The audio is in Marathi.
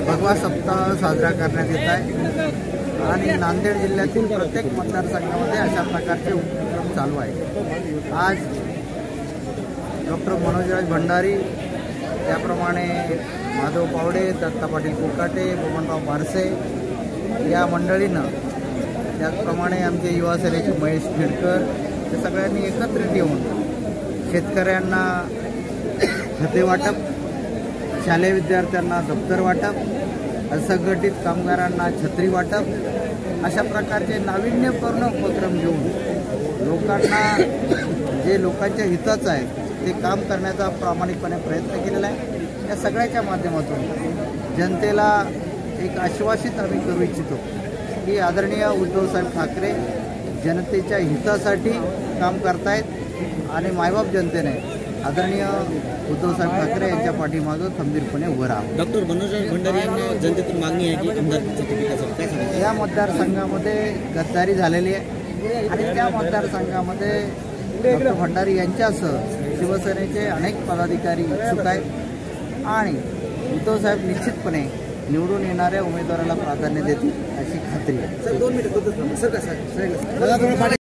भगवा सप्ताह साजरा करण्यात येत आहे आणि नांदेड जिल्ह्यातील प्रत्येक मतदारसंघामध्ये अशा प्रकारचे उपक्रम चालू आहे। आज डॉक्टर मनोजराज भंडारी, त्याप्रमाणे माधव पावडे, दत्ता पाटील कोकाटे, बबनराव बारसे या मंडळीनं, त्याचप्रमाणे आमचे युवा सेनेचे महेश खेडकर, या सगळ्यांनी एकत्रित येऊन शेतकऱ्यांना खते वाटप, शालेय विद्यार्थ्यांना दप्तर वाटप, असंघटित कामगारांना छत्री वाटप अशा प्रकारचे नाविन्यपूर्ण उपक्रम घेऊन लोकांना जे लोकांच्या हिताचं आहे ते काम करण्याचा प्रामाणिकपणे प्रयत्न केलेला आहे। या सगळ्याच्या माध्यमातून जनतेला एक आश्वासित आम्ही करू इच्छितो की आदरणीय उद्धवसाहेब ठाकरे जनतेच्या हितासाठी काम करतायत आणि मायबाप जनतेने आदरणीय उद्धवसाहेब ठाकरे यांच्या पाठीमागे खंबीरपणे उभं राहावं। डॉक्टर मनोजराज भंडारी यांना जनतेतून मागणी आहे की आमदारकीच्या तिकिटासाठी काय सांगायचं? या मतदारसंघामध्ये गद्दारी झालेली आहे आणि त्या मतदारसंघामध्ये डॉक्टर भंडारी यांच्यासह शिवसेनेचे अनेक पदाधिकारी इच्छुक आहेत आणि उद्धवसाहेब निश्चितपणे निवडून येणाऱ्या उमेदवाराला प्राधान्य देतील अशी खात्री आहे।